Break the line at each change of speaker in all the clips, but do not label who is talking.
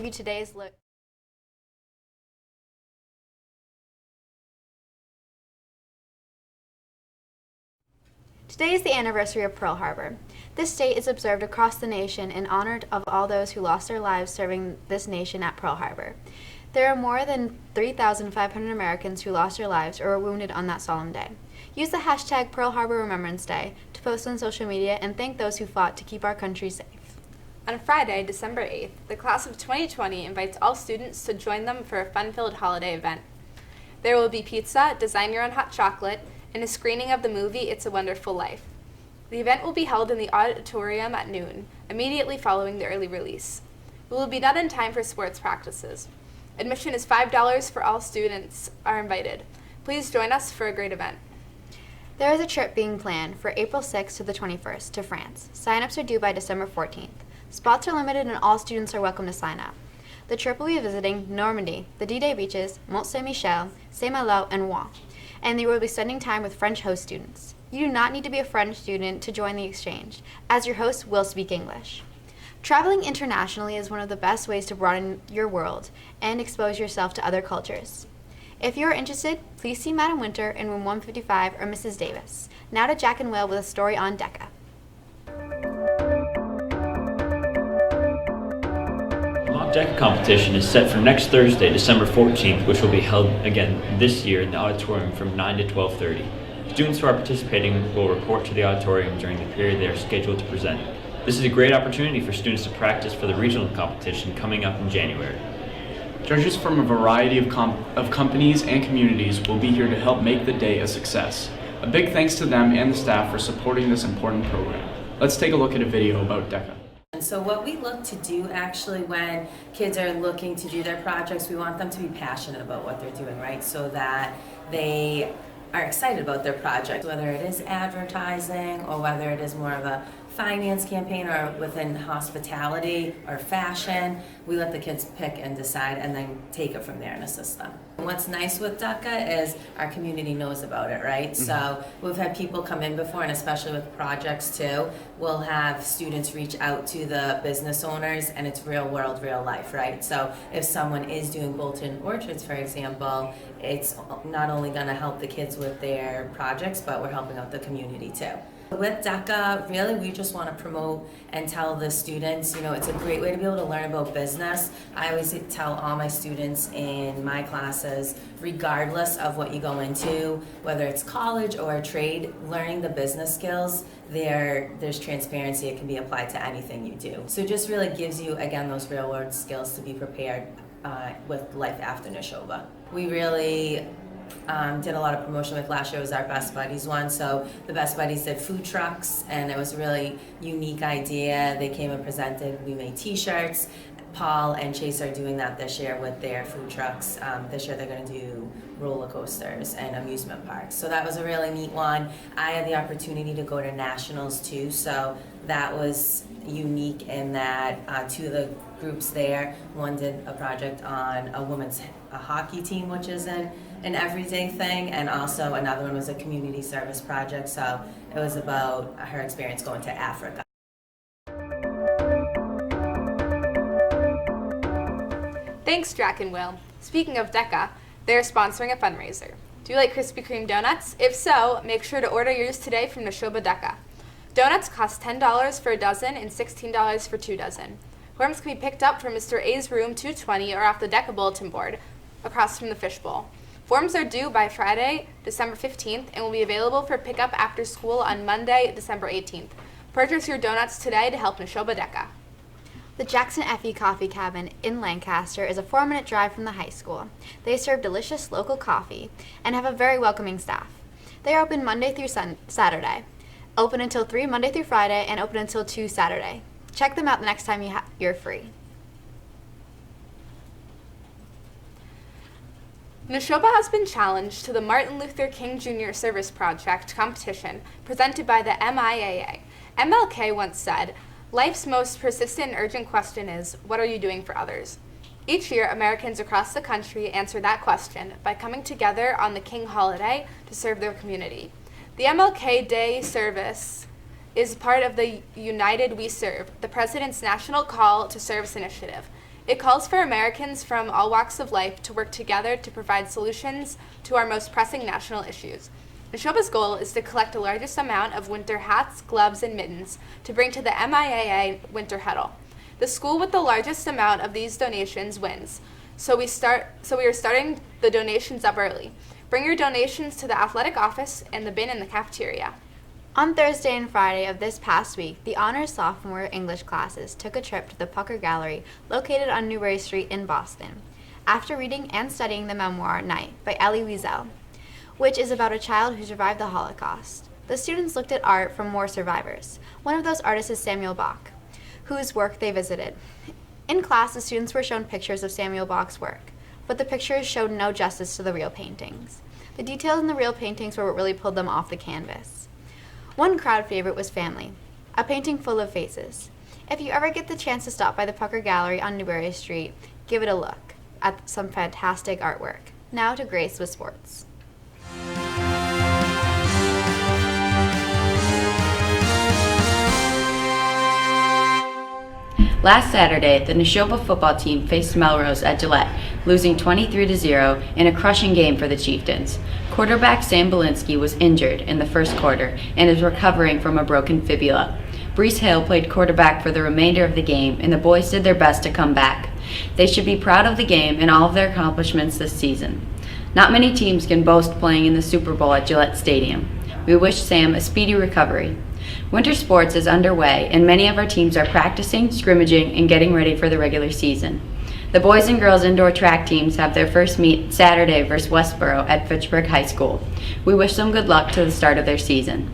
you today's look. Today is the anniversary of Pearl Harbor. This date is observed across the nation in honor of all those who lost their lives serving this nation at Pearl Harbor. There are more than 3,500 Americans who lost their lives or were wounded on that solemn day. Use the hashtag Pearl Harbor Remembrance Day to post on social media and thank those who fought to keep our country safe.
On Friday, December 8th, the class of 2020 invites all students to join them for a fun-filled holiday event. There will be pizza, design your own hot chocolate, and a screening of the movie It's a Wonderful Life. The event will be held in the auditorium at noon, immediately following the early release. It will be done in time for sports practices. Admission is $5 for all students are invited. Please join us for a great event.
There is a trip being planned for April 6th to the 21st to France. Sign-ups are due by December 14th. Spots are limited and all students are welcome to sign up. The trip will be visiting Normandy, the D-Day beaches, Mont Saint-Michel, Saint-Malo, and Rouen, and they will be spending time with French host students. You do not need to be a French student to join the exchange, as your hosts will speak English. Traveling internationally is one of the best ways to broaden your world and expose yourself to other cultures. If you are interested, please see Madam Winter in room 155 or Mrs. Davis. Now to Jack and Will with a story on DECA.
The mock DECA competition is set for next Thursday, December 14th, which will be held again this year in the auditorium from 9 to 12:30. Students who are participating will report to the auditorium during the period they are scheduled to present. This is a great opportunity for students to practice for the regional competition coming up in January.
Judges from a variety of companies and communities will be here to help make the day a success. A big thanks to them and the staff for supporting this important program. Let's take a look at a video about DECA.
And so what we look to do actually when kids are looking to do their projects, we want them to be passionate about what they're doing, right? So that they are excited about their project, whether it is advertising or whether it is more of a finance campaign or within hospitality or fashion. We let the kids pick and decide and then take it from there and assist them. And what's nice with DECA is our community knows about it, right? Mm-hmm. So we've had people come in before, and especially with projects too, we'll have students reach out to the business owners, and it's real world, real life, right? So if someone is doing Bolton Orchards, for example, it's not only gonna help the kids with their projects, but we're helping out the community too. With DECA, really, we just want to promote and tell the students, it's a great way to be able to learn about business. I always tell all my students in my classes, regardless of what you go into, whether it's college or a trade, learning the business skills, there's transparency. It can be applied to anything you do. So it just really gives you, again, those real world skills to be prepared with life after Neshoba. We really did a lot of promotion with last year. Was our Best Buddies one. So the Best Buddies did food trucks, and it was a really unique idea. They came and presented. We made t-shirts. Paul and Chase are doing that this year with their food trucks. This year they're going to do roller coasters and amusement parks. So that was a really neat one. I had the opportunity to go to nationals too, so that was unique in that two of the groups there, one did a project on a women's hockey team, which is an everyday thing, and also another one was a community service project, so it was about her experience going to Africa.
Thanks, Jack and Will. Speaking of DECA, they're sponsoring a fundraiser. Do you like Krispy Kreme donuts? If so, make sure to order yours today from Neshoba DECA. Donuts cost $10 for a dozen and $16 for 2 dozen. Forms can be picked up from Mr. A's room 220 or off the DECA bulletin board across from the fishbowl. Forms are due by Friday, December 15th, and will be available for pickup after school on Monday, December 18th. Purchase your donuts today to help Neshoba DECA.
The Jackson Effie Coffee Cabin in Lancaster is a 4-minute drive from the high school. They serve delicious local coffee and have a very welcoming staff. They are open Monday through Saturday, open until 3 Monday through Friday, and open until 2 Saturday. Check them out the next time you're free.
Neshoba has been challenged to the Martin Luther King Jr. Service Project competition presented by the MIAA. MLK once said, "Life's most persistent and urgent question is, what are you doing for others?" Each year, Americans across the country answer that question by coming together on the King holiday to serve their community. The MLK Day service is part of the United We Serve, the President's National Call to Service initiative. It calls for Americans from all walks of life to work together to provide solutions to our most pressing national issues. Neshoba's goal is to collect the largest amount of winter hats, gloves, and mittens to bring to the MIAA Winter Huddle. The school with the largest amount of these donations wins. So we are starting the donations up early. Bring your donations to the athletic office and the bin in the cafeteria.
On Thursday and Friday of this past week, the honors sophomore English classes took a trip to the Pucker Gallery located on Newbury Street in Boston, after reading and studying the memoir Night by Elie Wiesel, which is about a child who survived the Holocaust. The students looked at art from war survivors. One of those artists is Samuel Bach, whose work they visited. In class, the students were shown pictures of Samuel Bach's work, but the pictures showed no justice to the real paintings. The details in the real paintings were what really pulled them off the canvas. One crowd favorite was Family, a painting full of faces. If you ever get the chance to stop by the Pucker Gallery on Newbury Street, give it a look at some fantastic artwork. Now to Grace with sports.
Last Saturday, the Neshoba football team faced Melrose at Gillette, losing 23-0 in a crushing game for the Chieftains. Quarterback Sam Belinsky was injured in the first quarter and is recovering from a broken fibula. Brees Hill played quarterback for the remainder of the game, and the boys did their best to come back. They should be proud of the game and all of their accomplishments this season. Not many teams can boast playing in the Super Bowl at Gillette Stadium. We wish Sam a speedy recovery. Winter sports is underway, and many of our teams are practicing, scrimmaging, and getting ready for the regular season. The boys and girls indoor track teams have their first meet Saturday versus Westboro at Fitchburg High School. We wish them good luck to the start of their season.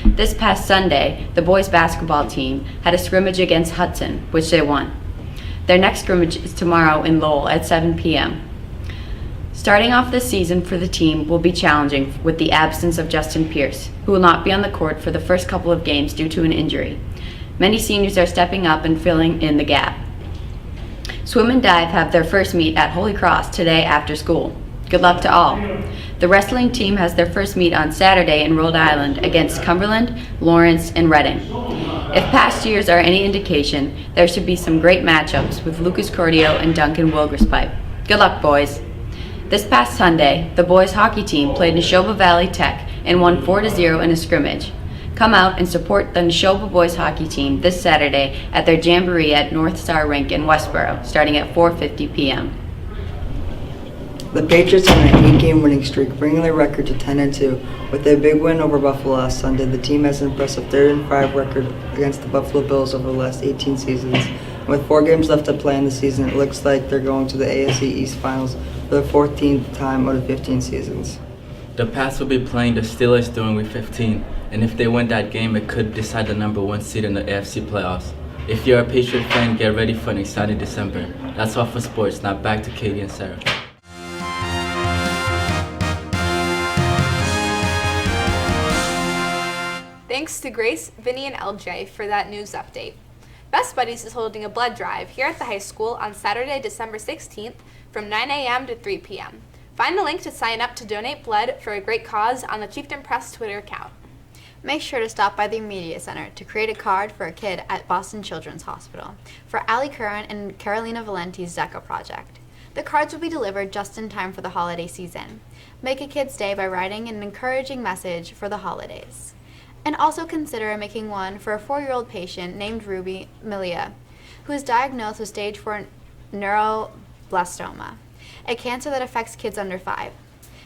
This past Sunday, the boys basketball team had a scrimmage against Hudson, which they won. Their next scrimmage is tomorrow in Lowell at 7 p.m. Starting off this season for the team will be challenging with the absence of Justin Pierce, who will not be on the court for the first couple of games due to an injury. Many seniors are stepping up and filling in the gap. Swim and dive have their first meet at Holy Cross today after school. Good luck to all. The wrestling team has their first meet on Saturday in Rhode Island against Cumberland, Lawrence, and Reading. If past years are any indication, there should be some great matchups with Lucas Cordio and Duncan Wilgerspipe. Good luck, boys. This past Sunday, the boys hockey team played Neshoba Valley Tech and won 4-0 in a scrimmage. Come out and support the Neshoba boys hockey team this Saturday at their jamboree at North Star Rink in Westboro, starting at 4:50 p.m.
The Patriots on an 8-game winning streak, bringing their record to 10-2. With their big win over Buffalo last Sunday, the team has an impressive 3-5 record against the Buffalo Bills over the last 18 seasons. And with 4 games left to play in the season, it looks like they're going to the AFC East Finals for the 14th time out of 15 seasons.
The Pats will be playing the Steelers during Week 15, and if they win that game, it could decide the number 1 seed in the AFC playoffs. If you're a Patriot fan, get ready for an exciting December. That's all for sports. Now back to Katie and Sarah.
Thanks to Grace, Vinny, and LJ for that news update. Best Buddies is holding a blood drive here at the high school on Saturday, December 16th from 9 a.m. to 3 p.m. Find the link to sign up to donate blood for a great cause on the Chieftain Press Twitter account.
Make sure to stop by the Media Center to create a card for a kid at Boston Children's Hospital for Ali Curran and Carolina Valenti's DECA project. The cards will be delivered just in time for the holiday season. Make a kid's day by writing an encouraging message for the holidays. And also consider making one for a 4-year-old patient named Ruby Milia, who is diagnosed with stage 4 neuroblastoma, a cancer that affects kids under 5.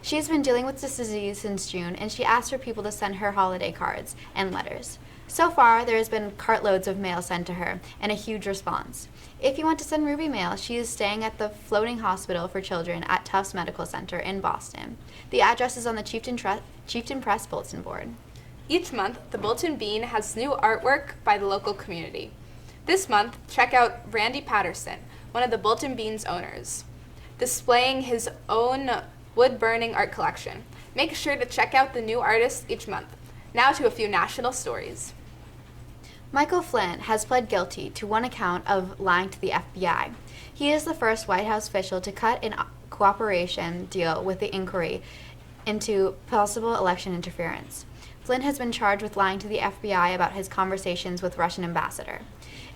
She has been dealing with this disease since June, and she asked for people to send her holiday cards and letters. So far, there has been cartloads of mail sent to her, and a huge response. If you want to send Ruby mail, she is staying at the Floating Hospital for Children at Tufts Medical Center in Boston. The address is on the Chieftain Press bulletin board.
Each month, the Bulletin Bean has new artwork by the local community. This month, check out Randy Patterson, one of the Bulletin Bean's owners, displaying his own wood-burning art collection. Make sure to check out the new artists each month. Now to a few national stories.
Michael Flynn has pled guilty to one count of lying to the FBI. He is the first White House official to cut a cooperation deal with the inquiry into possible election interference. Flynn has been charged with lying to the FBI about his conversations with Russian ambassador.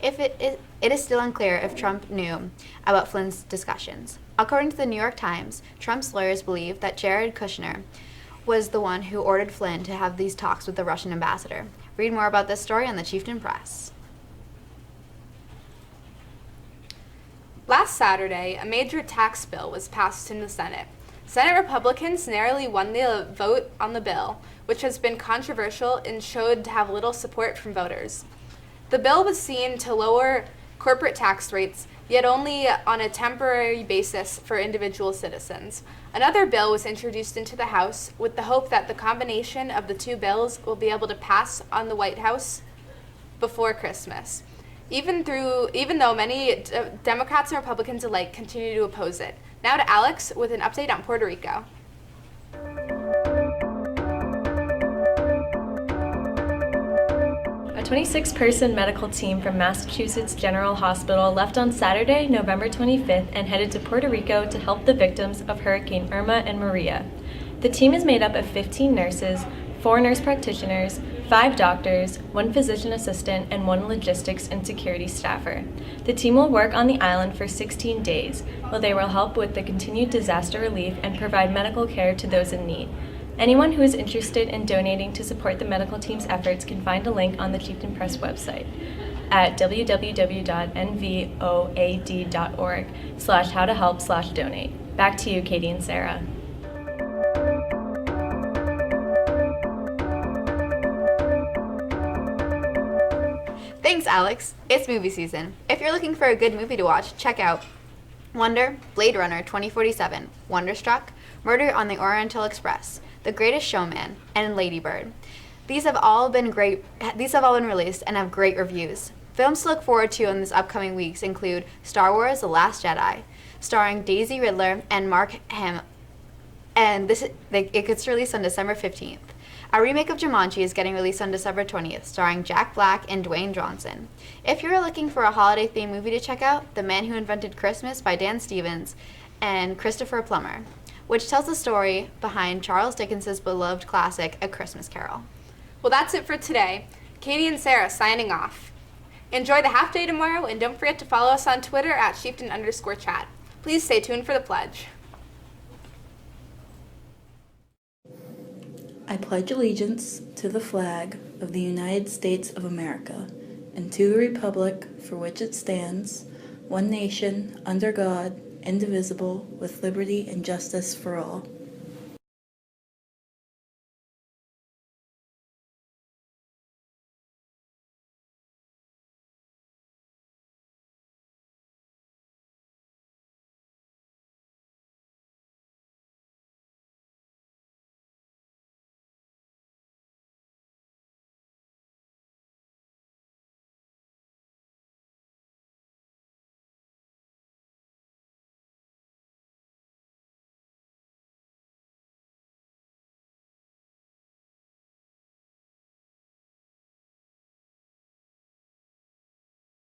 It is still unclear if Trump knew about Flynn's discussions. According to the New York Times, Trump's lawyers believe that Jared Kushner was the one who ordered Flynn to have these talks with the Russian ambassador. Read more about this story on the Chieftain Press.
Last Saturday, a major tax bill was passed in the Senate. Senate Republicans narrowly won the vote on the bill, which has been controversial and showed to have little support from voters. The bill was seen to lower corporate tax rates, yet only on a temporary basis for individual citizens. Another bill was introduced into the House with the hope that the combination of the two bills will be able to pass on the White House before Christmas, even though many Democrats and Republicans alike continue to oppose it. Now to Alex with an update on Puerto Rico.
A 26-person medical team from Massachusetts General Hospital left on Saturday, November 25th, and headed to Puerto Rico to help the victims of Hurricane Irma and Maria. The team is made up of 15 nurses, 4 nurse practitioners, 5 doctors, 1 physician assistant, and 1 logistics and security staffer. The team will work on the island for 16 days, where they will help with the continued disaster relief and provide medical care to those in need. Anyone who is interested in donating to support the medical team's efforts can find a link on the Chieftain Press website at www.nvoad.org/howtohelp/donate. Back to you, Katie and Sarah.
Thanks, Alex. It's movie season. If you're looking for a good movie to watch, check out Wonder, Blade Runner 2047, Wonderstruck, Murder on the Oriental Express, The Greatest Showman, and Lady Bird. These have all been released and have great reviews. Films to look forward to in these upcoming weeks include Star Wars: The Last Jedi, starring Daisy Ridley and Mark Hamill, and it gets released on December 15th. A remake of Jumanji is getting released on December 20th, starring Jack Black and Dwayne Johnson. If you're looking for a holiday-themed movie to check out, The Man Who Invented Christmas by Dan Stevens and Christopher Plummer, which tells the story behind Charles Dickens' beloved classic, A Christmas Carol.
Well, that's it for today. Katie and Sarah signing off. Enjoy the half day tomorrow, and don't forget to follow us on Twitter at Chieftain_chat. Please stay tuned for the pledge.
I pledge allegiance to the flag of the United States of America and to the republic for which it stands, one nation, under God, indivisible, with liberty and justice for all.